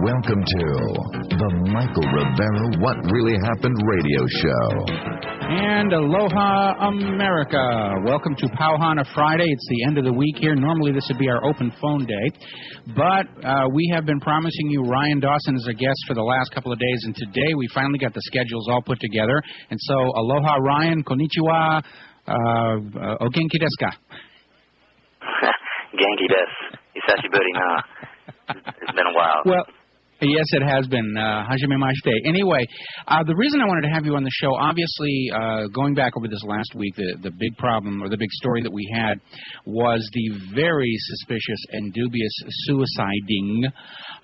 Welcome to the Michael Rivero What Really Happened radio show. And aloha, America. Welcome to Pauhana Friday. It's the end of the week here. Normally this would be our open phone day, but we have been promising you Ryan Dawson as a guest for the last couple of days, and today we finally got the schedules all put together. And so, aloha, Ryan. Konnichiwa. O genki desu ka? Genki desu. Hisashiburi na. It's been a while. Well, yes, it has been. Hajimemashite. Anyway, the reason I wanted to have you on the show, obviously, going back over this last week, the big problem or the big story that we had was the very suspicious and dubious suiciding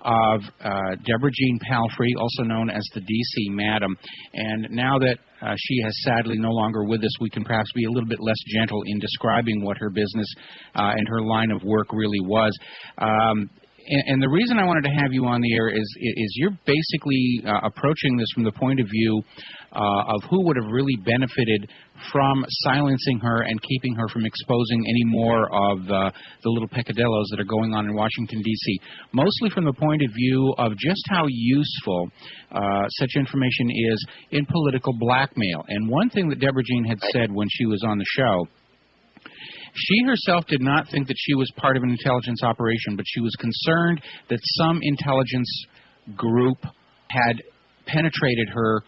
of Deborah Jean Palfrey, also known as the DC Madam. And now that she has sadly no longer with us, we can perhaps be a little bit less gentle in describing what her business and her line of work really was. And the reason I wanted to have you on the air is you're basically approaching this from the point of view of who would have really benefited from silencing her and keeping her from exposing any more of the little peccadillos that are going on in Washington, D.C., mostly from the point of view of just how useful such information is in political blackmail. And one thing that Deborah Jean had said when she was on the show, she herself did not think that she was part of an intelligence operation, but she was concerned that some intelligence group had penetrated her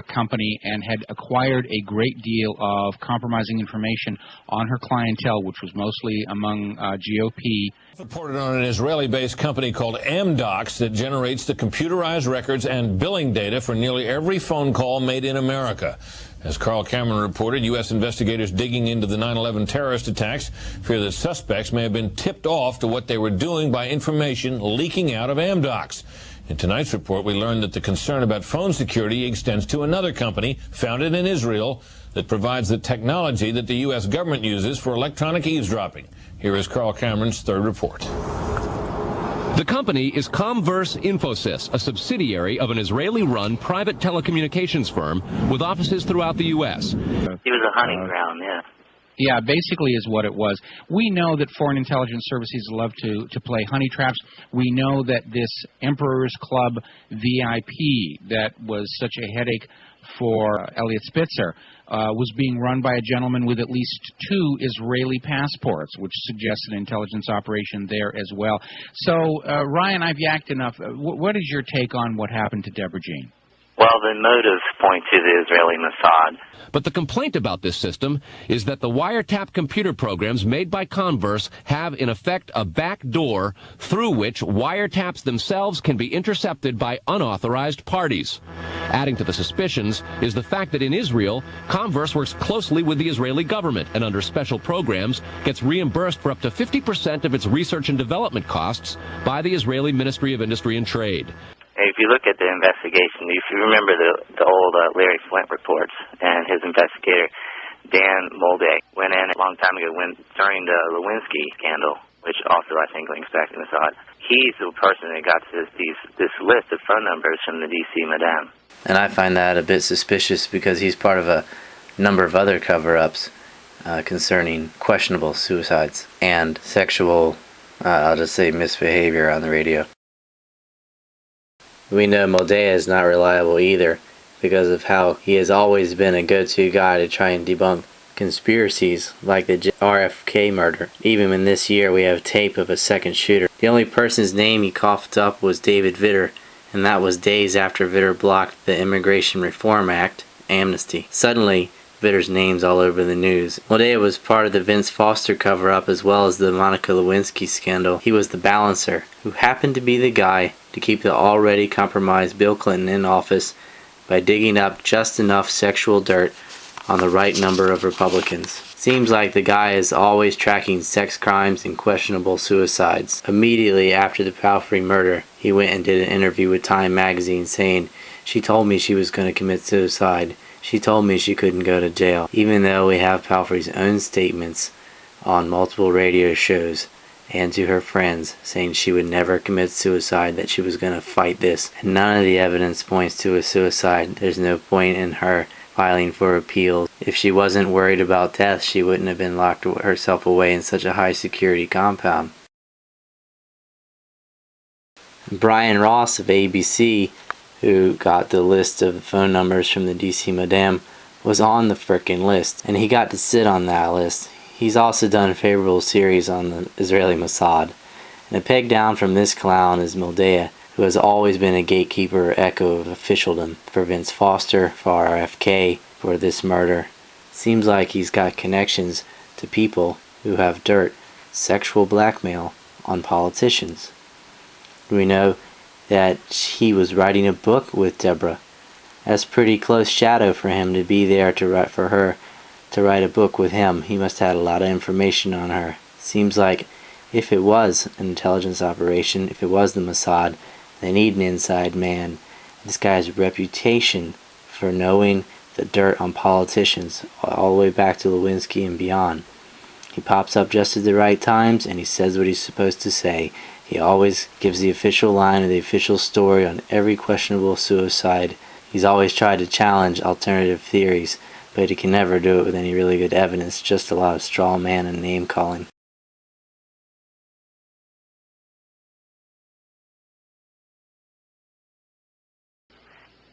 company and had acquired a great deal of compromising information on her clientele, which was mostly among GOP. Reported on an Israeli-based company called Amdocs that generates the computerized records and billing data for nearly every phone call made in America. As Carl Cameron reported, U.S. investigators digging into the 9/11 terrorist attacks fear that suspects may have been tipped off to what they were doing by information leaking out of Amdocs. In tonight's report, we learned that the concern about phone security extends to another company founded in Israel that provides the technology that the U.S. government uses for electronic eavesdropping. Here is Carl Cameron's third report. The company is Comverse Infosys, a subsidiary of an Israeli-run private telecommunications firm with offices throughout the U.S. He was a hunting ground, yeah. Yeah, basically is what it was. We know that foreign intelligence services love to play honey traps. We know that this Emperor's Club VIP that was such a headache for Elliot Spitzer was being run by a gentleman with at least 2 Israeli passports, which suggests an intelligence operation there as well. So, Ryan, I've yacked enough. What is your take on what happened to Deborah Jean? Well, the motives point to the Israeli Mossad. But the complaint about this system is that the wiretap computer programs made by Converse have, in effect, a back door through which wiretaps themselves can be intercepted by unauthorized parties. Adding to the suspicions is the fact that in Israel, Converse works closely with the Israeli government and under special programs gets reimbursed for up to 50% of its research and development costs by the Israeli Ministry of Industry and Trade. If you look at the investigation, if you remember the old Larry Flint reports, and his investigator, Dan Molday, went in a long time ago during the Lewinsky scandal, which also I think links back to Mossad. He's the person that got this list of phone numbers from the DC Madam. And I find that a bit suspicious because he's part of a number of other cover-ups concerning questionable suicides and sexual, I'll just say, misbehavior on the radio. We know Moldea is not reliable either because of how he has always been a go-to guy to try and debunk conspiracies like the RFK murder. Even in this year we have tape of a second shooter. The only person's name he coughed up was David Vitter, and that was days after Vitter blocked the Immigration Reform Act, amnesty. Suddenly, Vitter's name's all over the news. Moldea was part of the Vince Foster cover-up as well as the Monica Lewinsky scandal. He was the balancer, who happened to be the guy to keep the already compromised Bill Clinton in office by digging up just enough sexual dirt on the right number of Republicans. Seems like the guy is always tracking sex crimes and questionable suicides. Immediately after the Palfrey murder, he went and did an interview with Time magazine saying, "She told me she was going to commit suicide. She told me she couldn't go to jail." Even though we have Palfrey's own statements on multiple radio shows and to her friends saying she would never commit suicide, that she was going to fight this. And none of the evidence points to a suicide. There's no point in her filing for appeal. If she wasn't worried about death, she wouldn't have been locked herself away in such a high security compound. Brian Ross of ABC, who got the list of phone numbers from the DC Madam, was on the frickin' list, and he got to sit on that list. He's also done favorable series on the Israeli Mossad. And a peg down from this clown is Moldea, who has always been a gatekeeper echo of officialdom for Vince Foster, for RFK, for this murder. Seems like he's got connections to people who have dirt, sexual blackmail on politicians. We know that he was writing a book with Deborah. That's pretty close shadow for him to be there to write for her, to write a book with him. He must have had a lot of information on her. Seems like if it was an intelligence operation, if it was the Mossad, they need an inside man. This guy's reputation for knowing the dirt on politicians all the way back to Lewinsky and beyond. He pops up just at the right times and he says what he's supposed to say. He always gives the official line of the official story on every questionable suicide. He's always tried to challenge alternative theories, but he can never do it with any really good evidence, just a lot of straw man and name calling.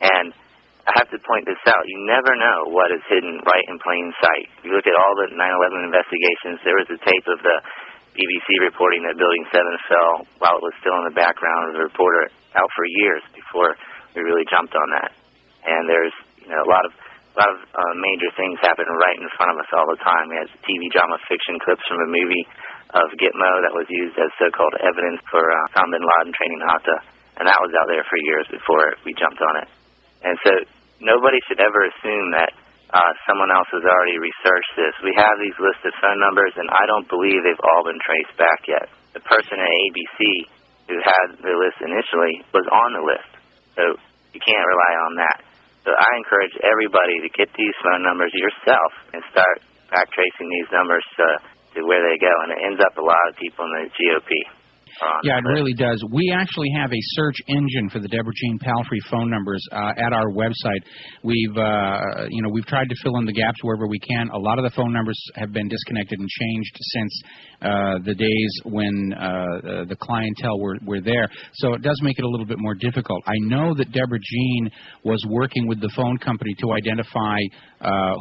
And I have to point this out. You never know what is hidden right in plain sight. If you look at all the 9/11 investigations, there was a tape of the BBC reporting that Building 7 fell while it was still in the background of the reporter out for years before we really jumped on that. And there's a lot of major things happening right in front of us all the time. We had TV drama fiction clips from a movie of Gitmo that was used as so-called evidence for Osama bin Laden training Hatta, and that was out there for years before we jumped on it. And so nobody should ever assume that someone else has already researched this. We have these lists of phone numbers, and I don't believe they've all been traced back yet. The person at ABC who had the list initially was on the list, so you can't rely on that. So I encourage everybody to get these phone numbers yourself and start back tracing these numbers to where they go, and it ends up a lot of people in the GOP. Yeah, it really does. We actually have a search engine for the Deborah Jean Palfrey phone numbers at our website. We've tried to fill in the gaps wherever we can. A lot of the phone numbers have been disconnected and changed since the days when the clientele were there. So it does make it a little bit more difficult. I know that Deborah Jean was working with the phone company to identify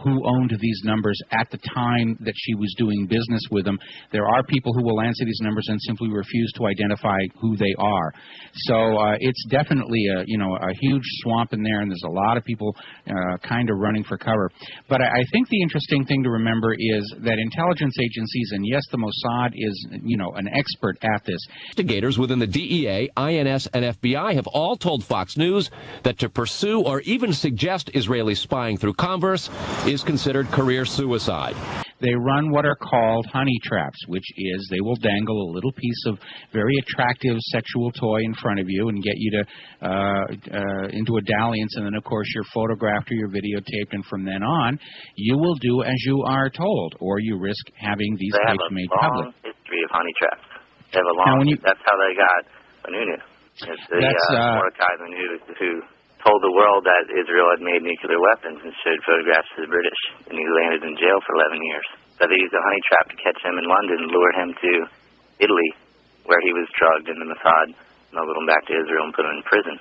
who owned these numbers at the time that she was doing business with them. There are people who will answer these numbers and simply refuse to identify who they are. So it's definitely a huge swamp in there, and there's a lot of people kind of running for cover. But I think the interesting thing to remember is that intelligence agencies, and yes, the Mossad is an expert at this. Investigators within the DEA, INS, and FBI have all told Fox News that to pursue or even suggest Israeli spying through Converse is considered career suicide. They run what are called honey traps, which is they will dangle a little piece of very attractive sexual toy in front of you and get you to into a dalliance, and then, of course, you're photographed or you're videotaped, and from then on, you will do as you are told, or you risk having these tapes made public. They have a long history of honey traps. They have a long. That's how they got Vanunu. It's the Mordecai Vanunu who told the world that Israel had made nuclear weapons and showed photographs to the British, and he landed in jail for 11 years. So they used a honey trap to catch him in London and lure him to Italy, where he was drugged, and the Mossad smuggled him back to Israel and put him in prison.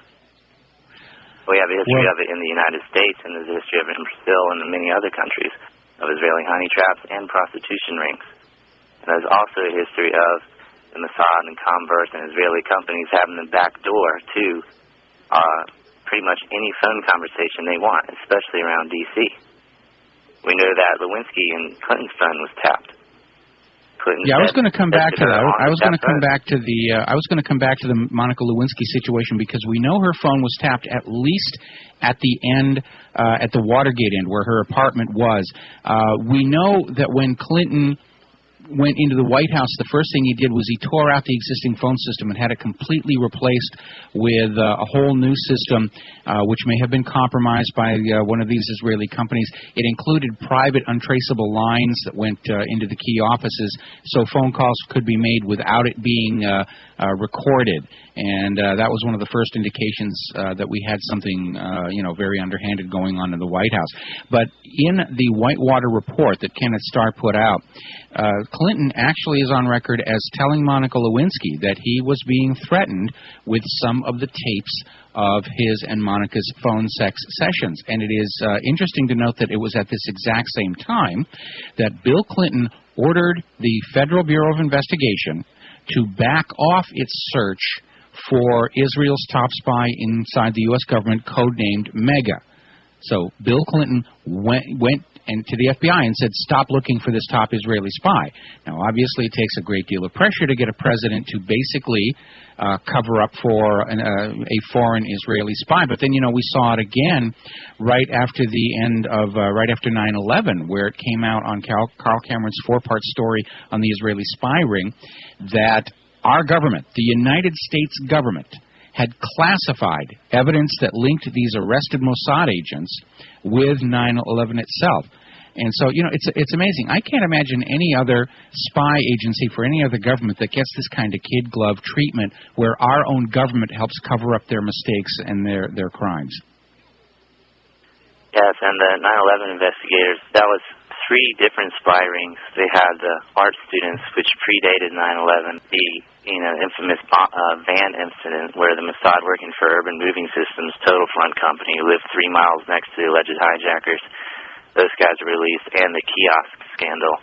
We have a history of it in the United States, and there's a history of it in Brazil and in many other countries, of Israeli honey traps and prostitution rings. And there's also a history of the Mossad and Converse and Israeli companies having the back door to pretty much any phone conversation they want, especially around D.C. We know that Lewinsky and Clinton's phone was tapped. I was going to come back to that. I was going to come back to the Monica Lewinsky situation, because we know her phone was tapped at least at the end, at the Watergate end, where her apartment was. We know that when Clinton went into the White House, the first thing he did was he tore out the existing phone system and had it completely replaced with a whole new system, which may have been compromised by one of these Israeli companies. It included private untraceable lines that went into the key offices, so phone calls could be made without it being recorded. And that was one of the first indications that we had something, very underhanded going on in the White House. But in the Whitewater report that Kenneth Starr put out, Clinton actually is on record as telling Monica Lewinsky that he was being threatened with some of the tapes of his and Monica's phone sex sessions. And it is interesting to note that it was at this exact same time that Bill Clinton ordered the Federal Bureau of Investigation to back off its search for Israel's top spy inside the U.S. government, codenamed Mega. So Bill Clinton went to the FBI and said, stop looking for this top Israeli spy. Now, obviously, it takes a great deal of pressure to get a president to basically cover up for a foreign Israeli spy. But then, we saw it again right after the end of, right after 9/11, where it came out on Carl Cameron's four-part story on the Israeli spy ring that our government, the United States government, had classified evidence that linked these arrested Mossad agents with 9/11 itself. And so, it's amazing. I can't imagine any other spy agency for any other government that gets this kind of kid glove treatment where our own government helps cover up their mistakes and their crimes. Yes, and the 9/11 investigators, that was 3 different spy rings. They had the art students, which predated 9/11, the infamous van incident where the Mossad, working for Urban Moving Systems, Total Front Company, who lived 3 miles next to the alleged hijackers. Those guys were released, and the kiosk scandal,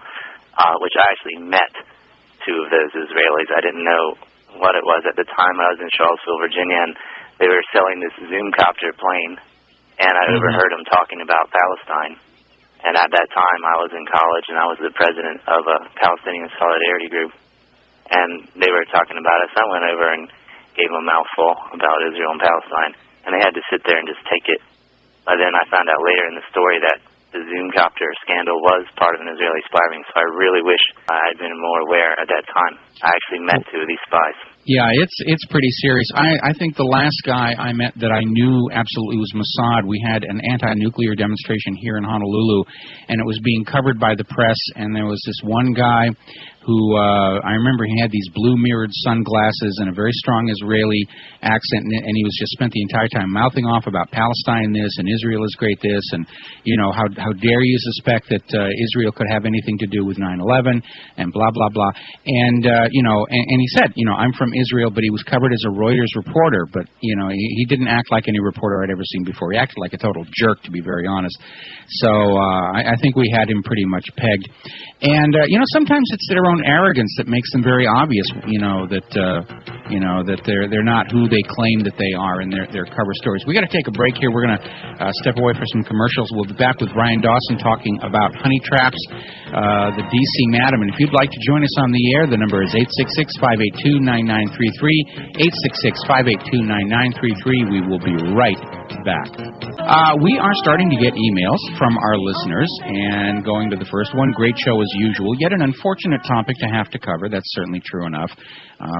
which I actually met 2 of those Israelis. I didn't know what it was at the time. I was in Charlottesville, Virginia, and they were selling this Zoomcopter plane, and I overheard them talking about Palestine. And at that time, I was in college, and I was the president of a Palestinian solidarity group. And they were talking about us. I went over and gave them a mouthful about Israel and Palestine, and they had to sit there and just take it. But then I found out later in the story that the Zoomcopter scandal was part of an Israeli spy ring, so I really wish I had been more aware at that time. I actually met 2 of these spies. Yeah, it's pretty serious. I think the last guy I met that I knew absolutely was Mossad. We had an anti-nuclear demonstration here in Honolulu, and it was being covered by the press, and there was this one guy who, I remember he had these blue mirrored sunglasses and a very strong Israeli accent, and he was just spent the entire time mouthing off about Palestine this and Israel is great this, and, how dare you suspect that Israel could have anything to do with 9/11, and blah, blah, blah. And, and he said, I'm from Israel, but he was covered as a Reuters reporter, but, he didn't act like any reporter I'd ever seen before. He acted like a total jerk, to be very honest. So I think we had him pretty much pegged. And, sometimes it's their own arrogance that makes them very obvious, that they're not who they claim that they are in their cover stories. We got to take a break here. We're going to step away for some commercials. We'll be back with Brian Dawson talking about honey traps, the DC Madam. And if you'd like to join us on the air, the number is 866-582-9933, 866-582-9933. We will be right back. We are starting to get emails from our listeners, and going to the first one, great show as usual. Yet an unfortunate topic to have to cover. That's certainly true enough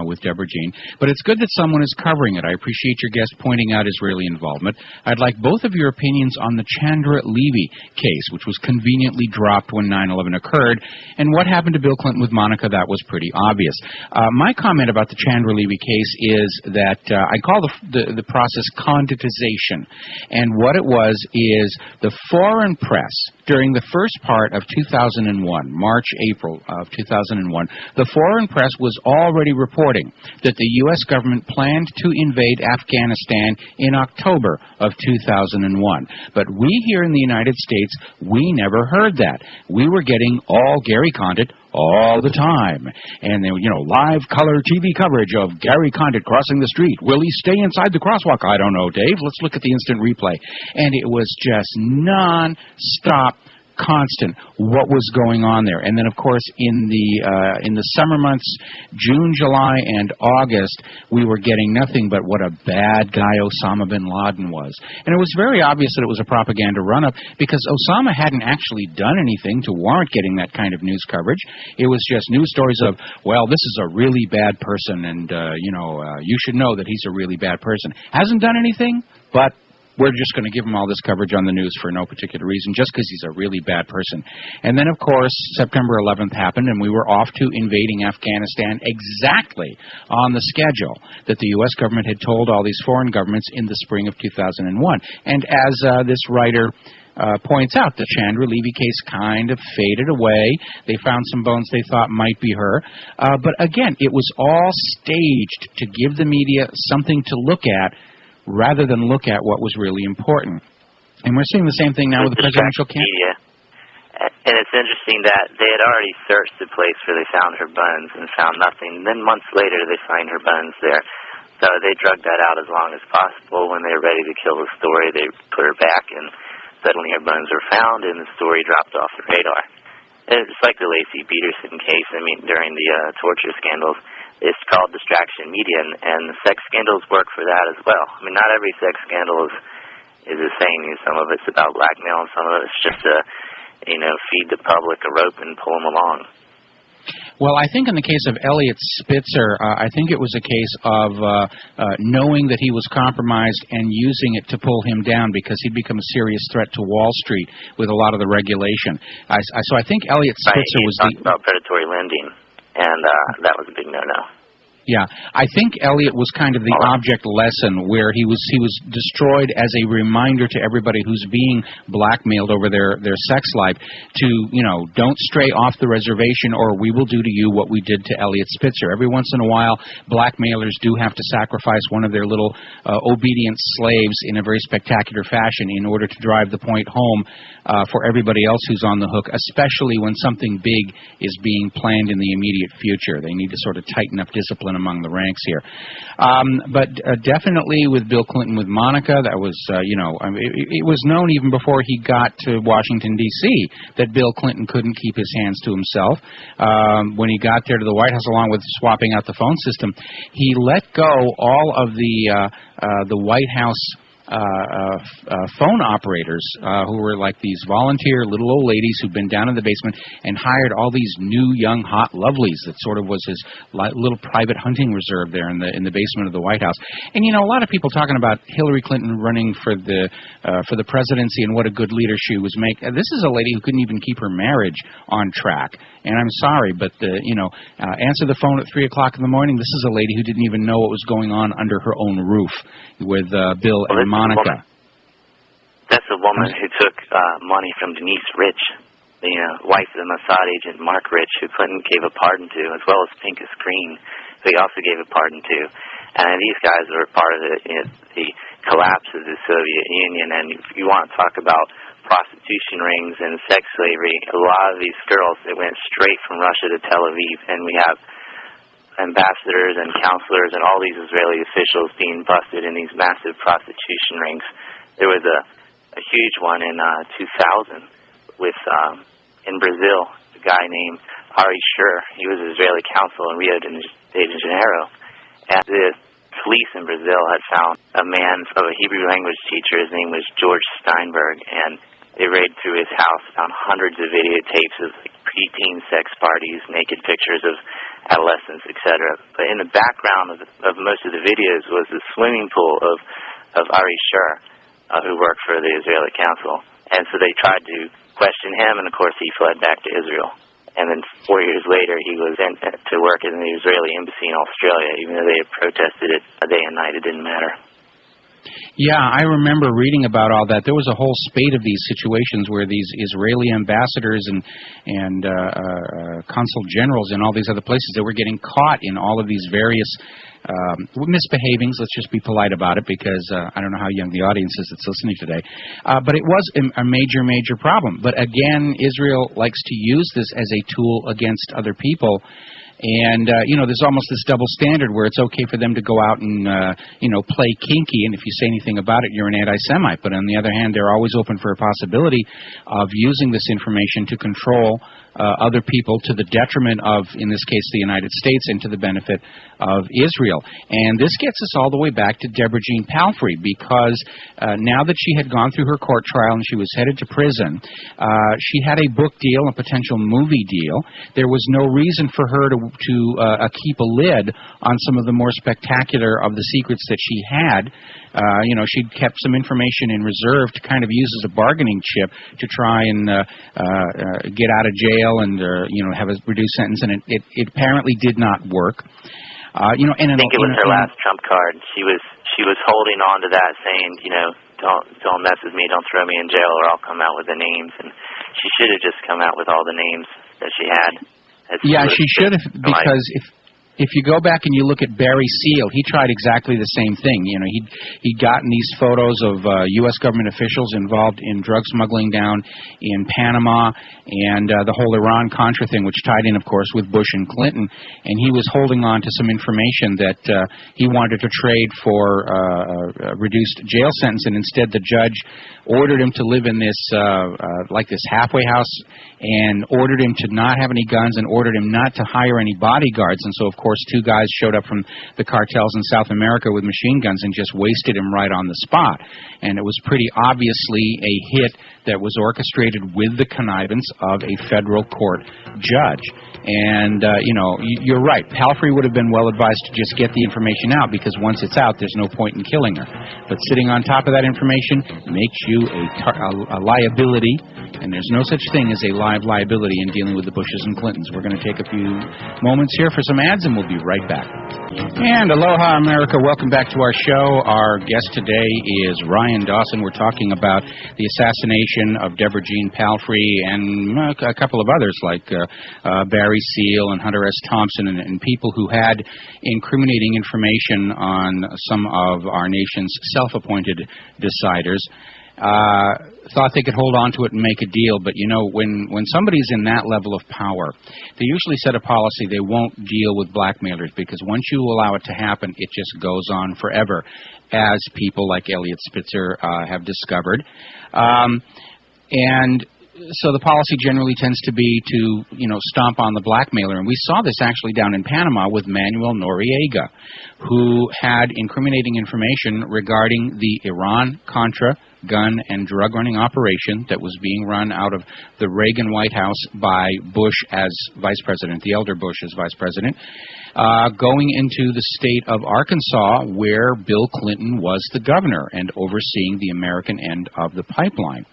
with Deborah Jean. But it's good that someone is covering it. I appreciate your guest pointing out Israeli involvement. I'd like both of your opinions on the Chandra Levy case, which was conveniently dropped when 9/11 occurred, and what happened to Bill Clinton with Monica. That was pretty obvious. My comment about the Chandra Levy case is that I call the process conditization. And what it was is the foreign press, during the first part of 2001, March, April of 2001, the foreign press was already reporting that the U.S. government planned to invade Afghanistan in October of 2001. But we here in the United States, we never heard that. We were getting all Gary Condit all the time. And there, live color TV coverage of Gary Condit crossing the street. Will he stay inside the crosswalk? I don't know, Dave. Let's look at the instant replay. And it was just non-stop, constant what was going on there. And then, of course, in the summer months, June, July, and August, we were getting nothing but what a bad guy Osama bin Laden was. And it was very obvious that it was a propaganda run-up because Osama hadn't actually done anything to warrant getting that kind of news coverage. It was just news stories of, well, this is a really bad person, and, you should know that he's a really bad person. Hasn't done anything, but we're just going to give him all this coverage on the news for no particular reason, just because he's a really bad person. And then, of course, September 11th happened, and we were off to invading Afghanistan exactly on the schedule that the U.S. government had told all these foreign governments in the spring of 2001. And as this writer points out, the Chandra Levy case kind of faded away. They found some bones they thought might be her. But again, it was all staged to give the media something to look at rather than look at what was really important. And we're seeing the same thing now with the presidential candidate. And it's interesting that they had already searched the place where they found her bones and found nothing. And then months later, they find her bones there. So they drug that out as long as possible. When they were ready to kill the story, they put her back, and suddenly her bones were found, and the story dropped off the radar. And it's like the Lacey Peterson case. I mean, during the torture scandals, it's called distraction media, and the sex scandals work for that as well. I mean, not every sex scandal is the same. Some of it's about blackmail, and some of it's just feed the public a rope and pull them along. Well, I think in the case of Elliot Spitzer, I think it was a case of knowing that he was compromised and using it to pull him down because he'd become a serious threat to Wall Street with a lot of the regulation. So I think Elliot Spitzer was about predatory lending, and that was a big no-no. Yeah, I think Elliot was kind of the object lesson where he was destroyed as a reminder to everybody who's being blackmailed over their sex life to, don't stray off the reservation or we will do to you what we did to Elliot Spitzer. Every once in a while, blackmailers do have to sacrifice one of their little obedient slaves in a very spectacular fashion in order to drive the point home for everybody else who's on the hook, especially when something big is being planned in the immediate future. They need to sort of tighten up discipline among the ranks here. But definitely with Bill Clinton, with Monica, that was, it was known even before he got to Washington, D.C., that Bill Clinton couldn't keep his hands to himself. When he got there to the White House, along with swapping out the phone system, he let go all of the White House phone operators who were like these volunteer little old ladies who'd been down in the basement and hired all these new young hot lovelies that sort of was his little private hunting reserve there in the basement of the White House. And a lot of people talking about Hillary Clinton running for the presidency and what a good leader she was making. This is a lady who couldn't even keep her marriage on track. And I'm sorry, but answer the phone at 3 o'clock in the morning. This is a lady who didn't even know what was going on under her own roof with Bill and Monica. That's a woman who took money from Denise Rich, the wife of the Mossad agent Mark Rich, who Clinton gave a pardon to, as well as Pincus Green, who he also gave a pardon to. And these guys were part of the collapse of the Soviet Union. And if you want to talk about prostitution rings and sex slavery, a lot of these girls, they went straight from Russia to Tel Aviv, and we have ambassadors and counselors and all these Israeli officials being busted in these massive prostitution rings. There was a huge one in 2000 with in Brazil, a guy named Ari Shur. He was an Israeli consul in Rio de Janeiro. And the police in Brazil had found a man, a Hebrew language teacher. His name was George Steinberg, and they raided through his house, found hundreds of videotapes of preteen sex parties, naked pictures of adolescents, etc. But in the background of most of the videos was the swimming pool of Ari Shur, who worked for the Israeli Council. And so they tried to question him, and of course he fled back to Israel. And then 4 years later, he was sent to work in the Israeli embassy in Australia, even though they had protested it day and night. It didn't matter. Yeah, I remember reading about all that. There was a whole spate of these situations where these Israeli ambassadors and consul generals in all these other places, they were getting caught in all of these various misbehavings. Let's just be polite about it, because I don't know how young the audience is that's listening today. But it was a major, major problem. But again, Israel likes to use this as a tool against other people. And, there's almost this double standard where it's okay for them to go out and, play kinky, and if you say anything about it, you're an anti-Semite. But on the other hand, they're always open for a possibility of using this information to control other people to the detriment of, in this case, the United States, and to the benefit of Israel. And this gets us all the way back to Deborah Jean Palfrey, because now that she had gone through her court trial and she was headed to prison, she had a book deal, a potential movie deal. There was no reason for her to keep a lid on some of the more spectacular of the secrets that she had. She'd kept some information in reserve to kind of use as a bargaining chip to try and get out of jail and have a reduced sentence, and it apparently did not work. And I think it was her last trump card. She was holding on to that, saying, don't mess with me, don't throw me in jail, or I'll come out with the names. And she should have just come out with all the names that she had. She should have, because if you go back and you look at Barry Seal, he tried exactly the same thing. He'd gotten these photos of U.S. government officials involved in drug smuggling down in Panama and the whole Iran-Contra thing, which tied in, of course, with Bush and Clinton. And he was holding on to some information that he wanted to trade for a reduced jail sentence, and instead the judge ordered him to live in this this halfway house and ordered him to not have any guns and ordered him not to hire any bodyguards. And so, of course, two guys showed up from the cartels in South America with machine guns and just wasted him right on the spot. And it was pretty obviously a hit that was orchestrated with the connivance of a federal court judge. And, you're right. Palfrey would have been well advised to just get the information out, because once it's out, there's no point in killing her. But sitting on top of that information makes you a liability, and there's no such thing as a live liability in dealing with the Bushes and Clintons. We're going to take a few moments here for some ads, and we'll be right back. And aloha, America. Welcome back to our show. Our guest today is Ryan Dawson. We're talking about the assassination of Deborah Jean Palfrey and a couple of others like Barry Seal and Hunter S. Thompson and people who had incriminating information on some of our nation's self-appointed deciders. Thought they could hold on to it and make a deal, but when somebody's in that level of power, they usually set a policy they won't deal with blackmailers, because once you allow it to happen, it just goes on forever, as people like Elliot Spitzer have discovered. And so the policy generally tends to be to, stomp on the blackmailer. And we saw this actually down in Panama with Manuel Noriega, who had incriminating information regarding the Iran-Contra gun and drug running operation that was being run out of the Reagan White House by Bush as vice president, the elder Bush as vice president, going into the state of Arkansas, where Bill Clinton was the governor and overseeing the American end of the pipeline.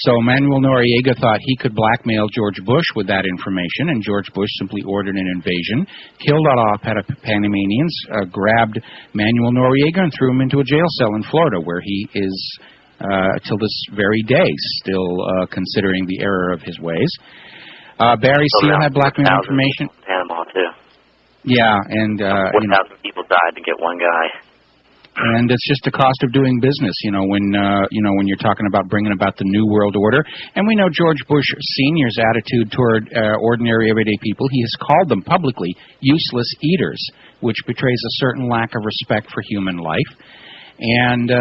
So Manuel Noriega thought he could blackmail George Bush with that information, and George Bush simply ordered an invasion, killed all our Panamanians, grabbed Manuel Noriega and threw him into a jail cell in Florida, where he is, till this very day, still considering the error of his ways. Barry Seal had blackmail information. Panama, too. Yeah, and 1,000 people died to get one guy. And it's just the cost of doing business, when you're talking about bringing about the New World Order. And we know George Bush Sr.'s attitude toward ordinary, everyday people. He has called them publicly useless eaters, which betrays a certain lack of respect for human life. And,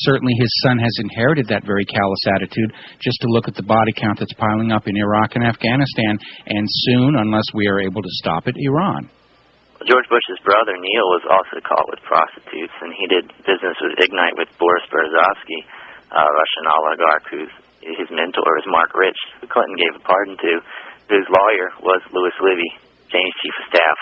certainly his son has inherited that very callous attitude, just to look at the body count that's piling up in Iraq and Afghanistan, and soon, unless we are able to stop it, Iran. George Bush's brother, Neil, was also caught with prostitutes, and he did business with Ignite with Boris Berezovsky, a Russian oligarch whose his mentor is Mark Rich, who Clinton gave a pardon to, whose lawyer was Louis Libby, Cheney's chief of staff.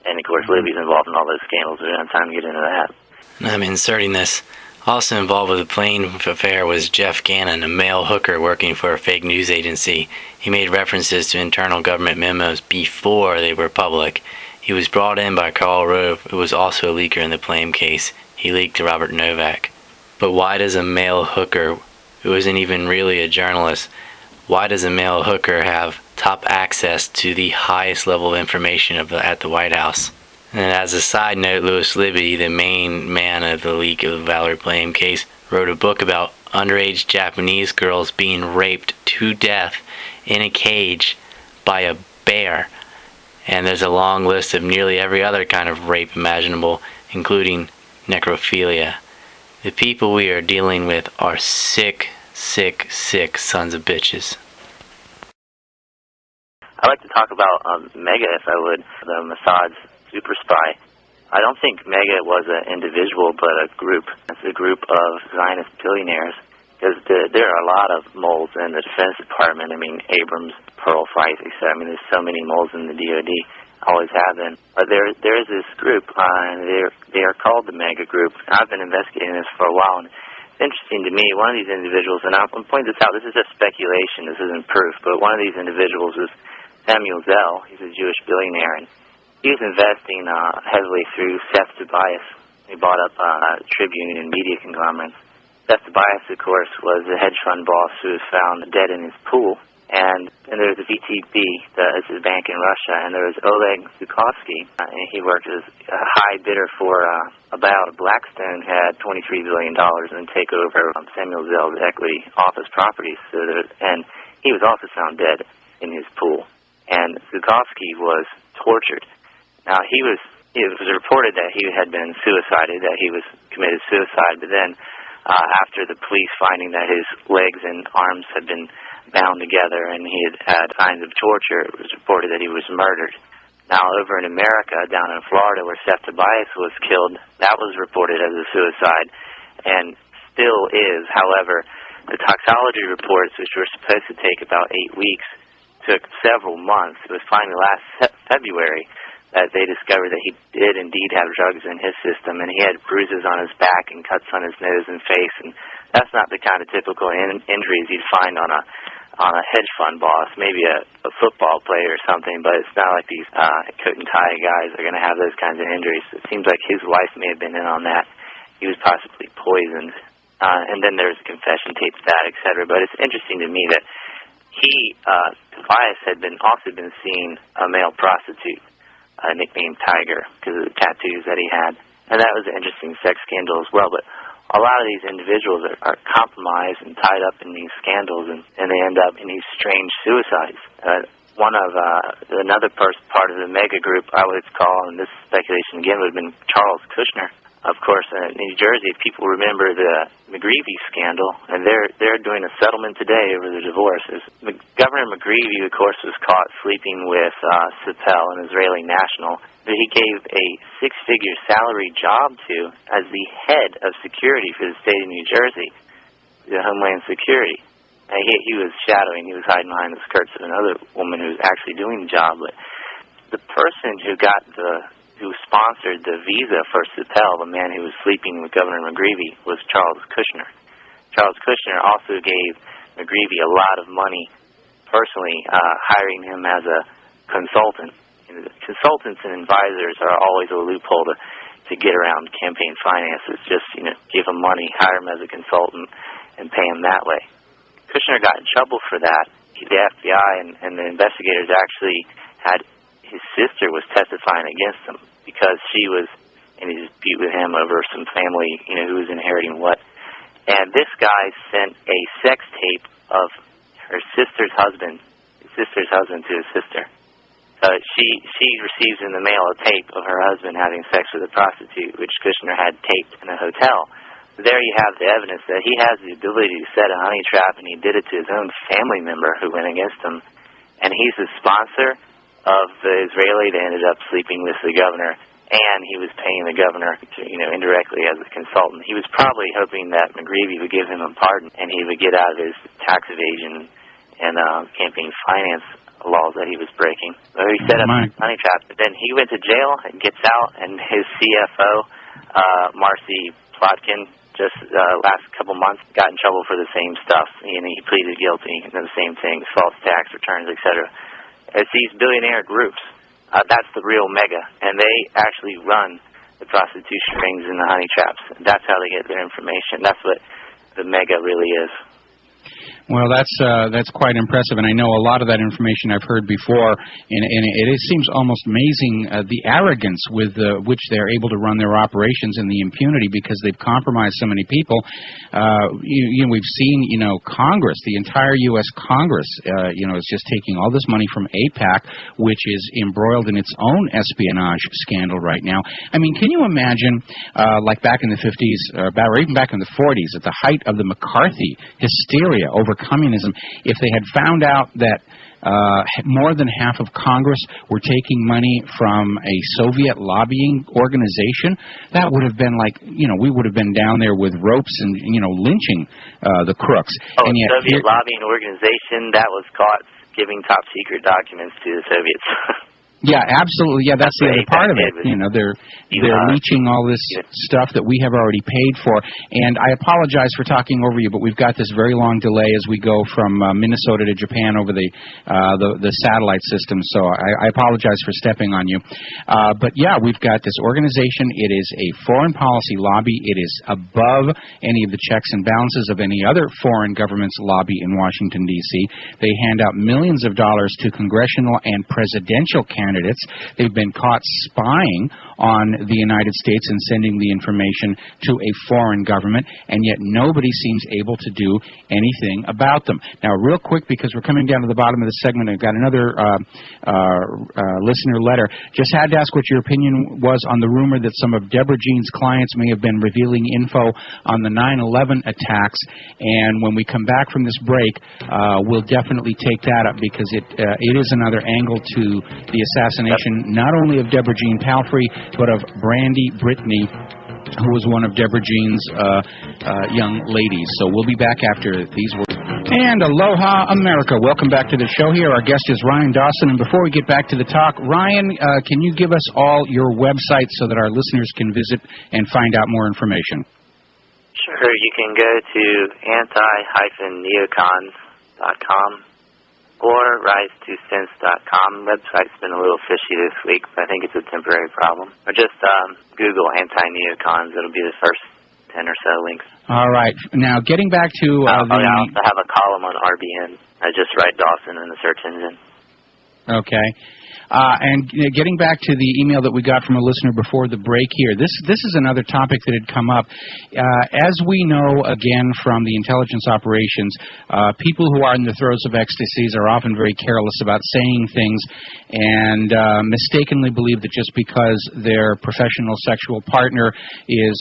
And, of course, Libby's involved in all those scandals. We don't have time to get into that. I'm inserting this. Also involved with the plane affair was Jeff Gannon, a male hooker working for a fake news agency. He made references to internal government memos before they were public. He was brought in by Karl Rove, who was also a leaker in the Plame case. He leaked to Robert Novak. But why does a male hooker, who isn't even really a journalist, why does a male hooker have top access to the highest level of information at the White House? And as a side note, Louis Libby, the main man of the leak of the Valerie Plame case, wrote a book about underage Japanese girls being raped to death in a cage by a bear. And there's a long list of nearly every other kind of rape imaginable, including necrophilia. The people we are dealing with are sick, sick, sick sons of bitches. I'd like to talk about Mega, if I would, the Mossad's super spy. I don't think Mega was an individual, but a group. It's a group of Zionist billionaires, because there are a lot of moles in the Defense Department. I mean, Abrams, Pearl Fife, etc. I mean, there's so many moles in the DoD, always have been. But there is this group, and they are called the Mega Group. I've been investigating this for a while, and it's interesting to me. One of these individuals, and I'll point this out, this is just speculation, this isn't proof, but one of these individuals is Samuel Zell. He's a Jewish billionaire, and He was investing heavily through Seth Tobias. He bought up Tribune and media conglomerates. Seth Tobias, of course, was a hedge fund boss who was found dead in his pool. And there was the VTB, it's a bank in Russia, and there was Oleg Zukovsky, and he worked as a high bidder for about Blackstone had $23 billion and take over Samuel Zell's equity office properties. And he was also found dead in his pool. And Zukovsky was tortured. Now, it was reported that he had been suicided, that he was committed suicide, but then after the police finding that his legs and arms had been bound together and he had signs of torture, it was reported that he was murdered. Now, over in America, down in Florida, where Seth Tobias was killed, that was reported as a suicide and still is. However, the toxicology reports, which were supposed to take about 8 weeks, took several months. It was finally last February that they discovered that he did indeed have drugs in his system, and he had bruises on his back and cuts on his nose and face, and that's not the kind of typical injuries you'd find on a hedge fund boss, maybe a football player or something, but it's not like these coat and tie guys are going to have those kinds of injuries. It seems like his wife may have been in on that. He was possibly poisoned, and then there's a confession tape to that, etc. But it's interesting to me that Tobias had also been seeing a male prostitute, nicknamed Tiger, because of the tattoos that he had. And that was an interesting sex scandal as well. But a lot of these individuals are compromised and tied up in these scandals, and they end up in these strange suicides. Another part of the mega group, I would call, and this speculation again would have been Charles Kushner. Of course, in New Jersey, if people remember the McGreevey scandal, and they're doing a settlement today over the divorces. Governor McGreevey, of course, was caught sleeping with Sipel, an Israeli national, that he gave a six-figure salary job to as the head of security for the state of New Jersey, the Homeland Security. And he was shadowing, he was hiding behind the skirts of another woman who was actually doing the job. But the person who sponsored the visa for Sipel, the man who was sleeping with Governor McGreevey, was Charles Kushner. Charles Kushner also gave McGreevey a lot of money personally, hiring him as a consultant. Consultants and advisors are always a loophole to get around campaign finances. Just give them money, hire him as a consultant, and pay him that way. Kushner got in trouble for that. The FBI and the investigators actually had his sister was testifying against him because she was in a dispute with him over some family, who was inheriting what. And this guy sent a sex tape of her sister's husband to his sister. She receives in the mail a tape of her husband having sex with a prostitute, which Kushner had taped in a hotel. There you have the evidence that he has the ability to set a honey trap, and he did it to his own family member who went against him. And he's the sponsor of the Israeli that ended up sleeping with the governor, and he was paying the governor, indirectly as a consultant. He was probably hoping that McGreevey would give him a pardon, and he would get out of his tax evasion and campaign finance laws that he was breaking. So he set up a honey trap, but then he went to jail and gets out, and his CFO, Marcy Plotkin, just last couple months got in trouble for the same stuff. He pleaded guilty to the same thing, false tax returns, etc. It's these billionaire groups. That's the real mega, and they actually run the prostitution rings and the honey traps. That's how they get their information. That's what the mega really is. Well, that's quite impressive, and I know a lot of that information I've heard before, and it seems almost amazing the arrogance with which they're able to run their operations and the impunity because they've compromised so many people. We've seen, Congress, the entire U.S. Congress, is just taking all this money from AIPAC, which is embroiled in its own espionage scandal right now. I mean, can you imagine, like back in the 50s, or even back in the 40s, at the height of the McCarthy hysteria over communism, if they had found out that more than half of Congress were taking money from a Soviet lobbying organization, that would have been like, we would have been down there with ropes and, lynching the crooks. Oh, and yet, Soviet lobbying organization that was caught giving top secret documents to the Soviets. Yeah, absolutely. Yeah, that's the other part of it. You know, they're leeching all this stuff that we have already paid for. And I apologize for talking over you, but we've got this very long delay as we go from Minnesota to Japan over the satellite system. So I apologize for stepping on you. But yeah, we've got this organization. It is a foreign policy lobby. It is above any of the checks and balances of any other foreign government's lobby in Washington, D.C. They hand out millions of dollars to congressional and presidential candidates. They've been caught spying on the United States and sending the information to a foreign government, and yet nobody seems able to do anything about them. Now, real quick, because we're coming down to the bottom of the segment, I've got another listener letter. Just had to ask what your opinion was on the rumor that some of Deborah Jean's clients may have been revealing info on the 9/11 attacks, and when we come back from this break, we'll definitely take that up because it is another angle to the assassination, not only of Deborah Jean Palfrey, but of Brandy Brittany, who was one of Deborah Jean's young ladies. So we'll be back after these words. And aloha, America. Welcome back to the show here. Our guest is Ryan Dawson. And before we get back to the talk, Ryan, can you give us all your website so that our listeners can visit and find out more information? Sure. You can go to anti-neocons.com. or rise2sense.com. Website's been a little fishy this week, but I think it's a temporary problem. Or just Google anti-neocons. It'll be the first 10 or so links. All right. Now, getting back to I also have a column on RBN. I just write Dawson in the search engine. Okay. And getting back to the email that we got from a listener before the break here, this is another topic that had come up. As we know, again, from the intelligence operations, people who are in the throes of ecstasies are often very careless about saying things and mistakenly believe that just because their professional sexual partner is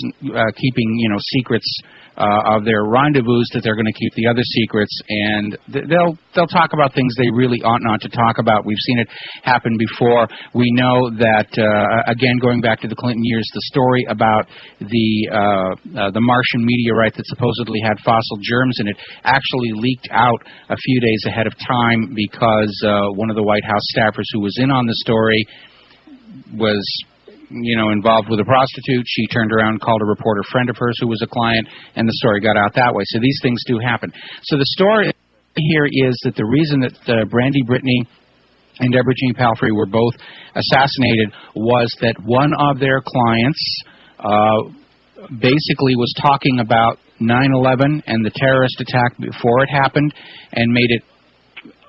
keeping, secrets of their rendezvous, that they're going to keep the other secrets, and they'll talk about things they really ought not to talk about. We've seen it happen before. We know that again, going back to the Clinton years, the story about the Martian meteorite that supposedly had fossil germs in it actually leaked out a few days ahead of time because one of the White House staffers who was in on the story was involved with a prostitute. She turned around and called a reporter friend of hers who was a client, and the story got out that way. So these things do happen. So the story here is that the reason that Brandy Brittany and Deborah Jean Palfrey were both assassinated was that one of their clients basically was talking about 9/11 and the terrorist attack before it happened and made it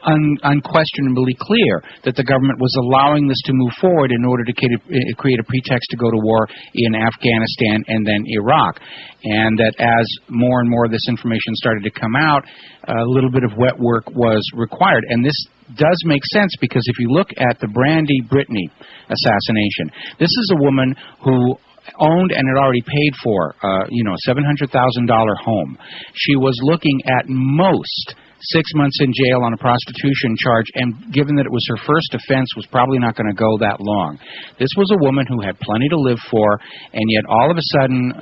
unquestionably clear that the government was allowing this to move forward in order to create a pretext to go to war in Afghanistan and then Iraq. And that as more and more of this information started to come out, a little bit of wet work was required. And this does make sense because if you look at the Brandy Brittany assassination, this is a woman who owned and had already paid for, a $700,000 home. She was looking at most 6 months in jail on a prostitution charge, and given that it was her first offense, was probably not going to go that long. This was a woman who had plenty to live for, and yet all of a sudden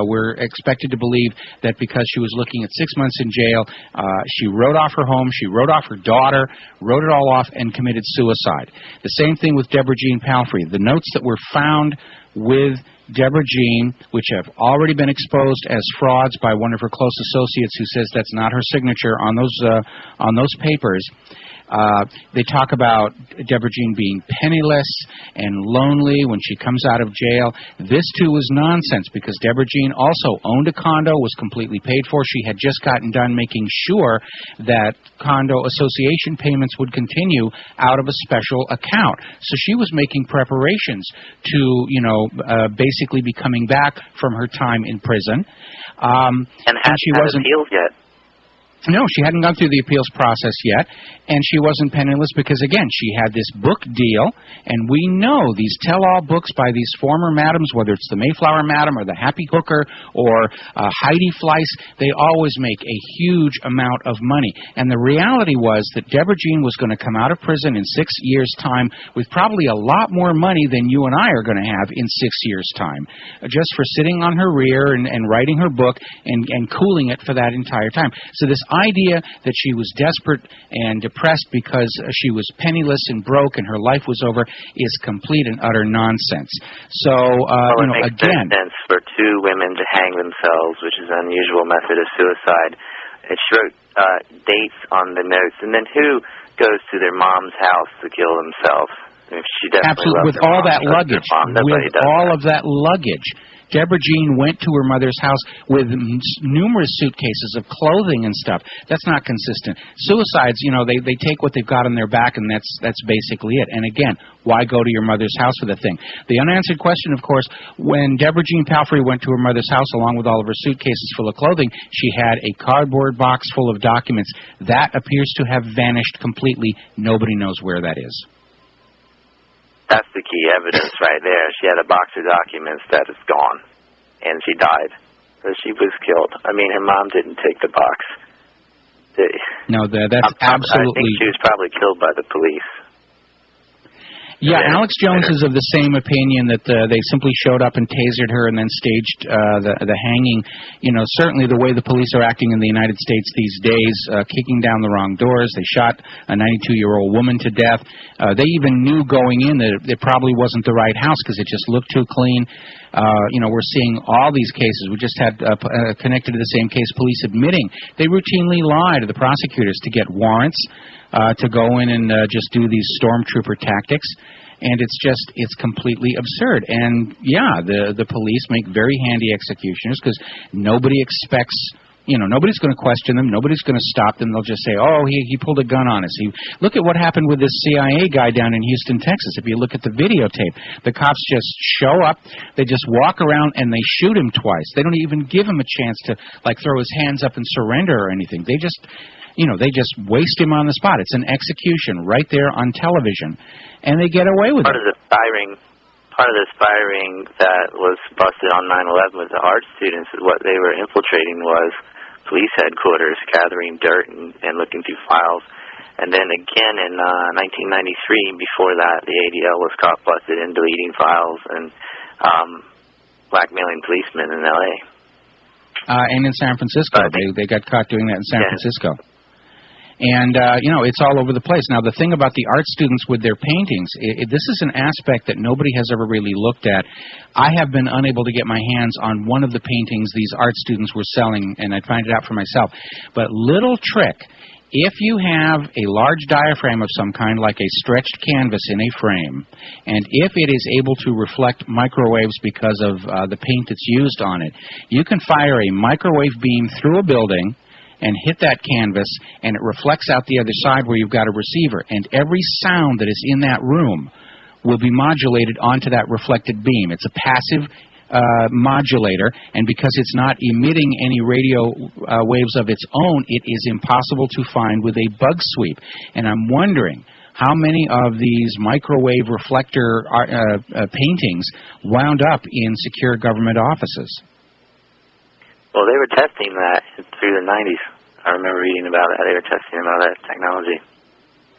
we're expected to believe that because she was looking at 6 months in jail, she wrote off her home, she wrote off her daughter, wrote it all off, and committed suicide. The same thing with Deborah Jean Palfrey. The notes that were found with Deborah Jean, which have already been exposed as frauds by one of her close associates who says that's not her signature on those papers. They talk about Deborah Jean being penniless and lonely when she comes out of jail. This, too, is nonsense because Deborah Jean also owned a condo, was completely paid for. She had just gotten done making sure that condo association payments would continue out of a special account. So she was making preparations to, basically be coming back from her time in prison. And she wasn't appealed yet. No, she hadn't gone through the appeals process yet, and she wasn't penniless because, again, she had this book deal, and we know these tell-all books by these former madams, whether it's the Mayflower Madam or the Happy Hooker or Heidi Fleiss, they always make a huge amount of money. And the reality was that Deborah Jean was going to come out of prison in 6 years' time with probably a lot more money than you and I are going to have in 6 years' time, just for sitting on her rear and writing her book and cooling it for that entire time. So this idea that she was desperate and depressed because she was penniless and broke and her life was over is complete and utter nonsense. So, it makes again, sense for two women to hang themselves, which is an unusual method of suicide. It wrote dates on the notes, and then who goes to their mom's house to kill themselves? I mean, she definitely absolutely, with all that luggage, of that luggage. Deborah Jean went to her mother's house with numerous suitcases of clothing and stuff. That's not consistent. Suicides, they take what they've got on their back, and that's basically it. And again, why go to your mother's house for the thing? The unanswered question, of course, when Deborah Jean Palfrey went to her mother's house along with all of her suitcases full of clothing, she had a cardboard box full of documents. That appears to have vanished completely. Nobody knows where that is. That's the key evidence right there. She had a box of documents that is gone, and she died. So she was killed. I mean, her mom didn't take the box. No, that's absolutely... I think she was probably killed by the police. Yeah, Alex Jones is of the same opinion that they simply showed up and tasered her and then staged the hanging. Certainly the way the police are acting in the United States these days, kicking down the wrong doors. They shot a 92-year-old woman to death. They even knew going in that it probably wasn't the right house because it just looked too clean. We're seeing all these cases. We just had connected to the same case, police admitting they routinely lie to the prosecutors to get warrants, to go in and just do these stormtrooper tactics. And it's completely absurd. And, yeah, the police make very handy executioners because nobody expects... nobody's going to question them. Nobody's going to stop them. They'll just say, oh, he pulled a gun on us. Look at what happened with this CIA guy down in Houston, Texas. If you look at the videotape, the cops just show up. They just walk around and they shoot him twice. They don't even give him a chance to, throw his hands up and surrender or anything. They just waste him on the spot. It's an execution right there on television. And they get away with it. Part of the firing that was busted on 9/11 with the art students is what they were infiltrating was police headquarters, gathering dirt and looking through files. And then again in 1993, before that, the ADL was caught busted in deleting files and blackmailing policemen in L.A. And in San Francisco. They got caught doing that in San Francisco. And, it's all over the place. Now, the thing about the art students with their paintings, this is an aspect that nobody has ever really looked at. I have been unable to get my hands on one of the paintings these art students were selling, and I'd find it out for myself. But little trick, if you have a large diaphragm of some kind, like a stretched canvas in a frame, and if it is able to reflect microwaves because of the paint that's used on it, you can fire a microwave beam through a building and hit that canvas, and it reflects out the other side where you've got a receiver. And every sound that is in that room will be modulated onto that reflected beam. It's a passive modulator, and because it's not emitting any radio waves of its own, it is impossible to find with a bug sweep. And I'm wondering how many of these microwave reflector paintings wound up in secure government offices. Well, they were testing that through the 90s. I remember reading about it. They were testing about that technology.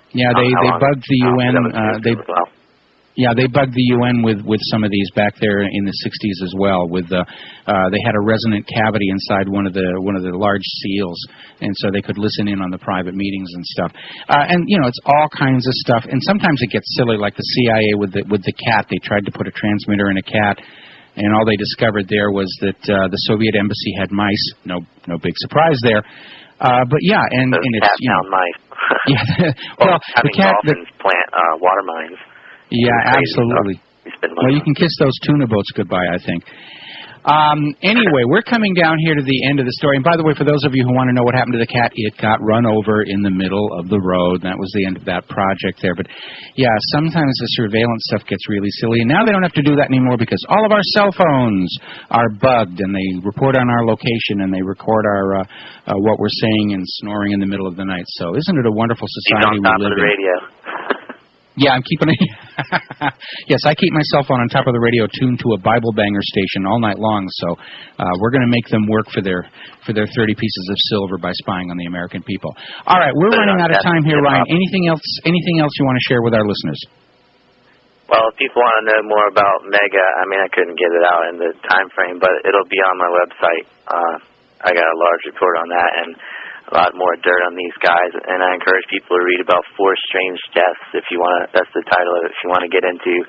Yeah, they bugged the UN. They bugged the UN with some of these back there in the 60s as well. They had a resonant cavity inside one of the large seals, and so they could listen in on the private meetings and stuff. It's all kinds of stuff. And sometimes it gets silly, like the CIA with the cat. They tried to put a transmitter in a cat. And all they discovered there was that the Soviet embassy had mice. No big surprise there. But yeah, and it's cat-found mice. Yeah. Well, the cat dolphins plant water mines. Yeah, absolutely. Well, you can kiss those tuna boats goodbye, I think. Anyway, we're coming down here to the end of the story. And by the way, for those of you who want to know what happened to the cat, it got run over in the middle of the road. That was the end of that project there. But, yeah, sometimes the surveillance stuff gets really silly. And now they don't have to do that anymore because all of our cell phones are bugged, and they report on our location, and they record our what we're saying and snoring in the middle of the night. So isn't it a wonderful society we live in? On top of the radio. Yeah, I'm keeping it. Yes, I keep my cell phone on top of the radio tuned to a Bible banger station all night long. So we're going to make them work for their 30 pieces of silver by spying on the American people. All right, we're running out of time here, Ryan. Anything else you want to share with our listeners? Well, if people want to know more about Mega, I couldn't get it out in the time frame, but it'll be on my website. I got a large report on that, and a lot more dirt on these guys, and I encourage people to read about 4 Strange Deaths if you want to. That's the title of it. If you want to get into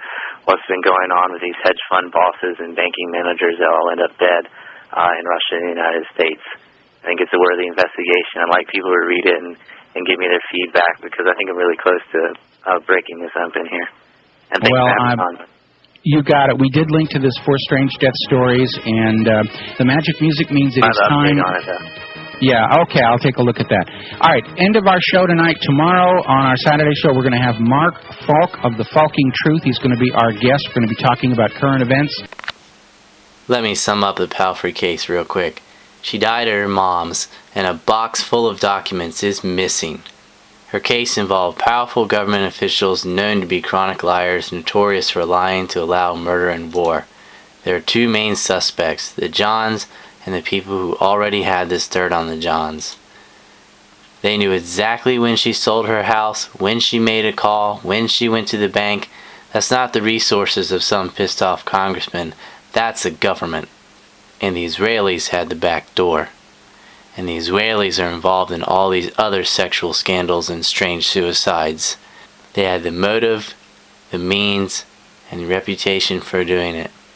what's been going on with these hedge fund bosses and banking managers that all end up dead in Russia and the United States. I think it's a worthy investigation. I'd like people to read it and give me their feedback, because I think I'm really close to breaking this open here. And thanks for having me on. You got it. We did link to this 4 Strange Death stories, and the magic music means it is time. Yeah, okay, I'll take a look at that. All right, end of our show tonight. Tomorrow on our Saturday show, we're going to have Mark Falk of The Falking Truth. He's going to be our guest. We're going to be talking about current events. Let me sum up the Palfrey case real quick. She died at her mom's, and a box full of documents is missing. Her case involved powerful government officials known to be chronic liars, notorious for lying to allow murder and war. There are 2 main suspects, the Johns and the people who already had this dirt on the Johns. They knew exactly when she sold her house, when she made a call, when she went to the bank. That's not the resources of some pissed off congressman. That's the government. And the Israelis had the back door. And the Israelis are involved in all these other sexual scandals and strange suicides. They had the motive, the means, and the reputation for doing it.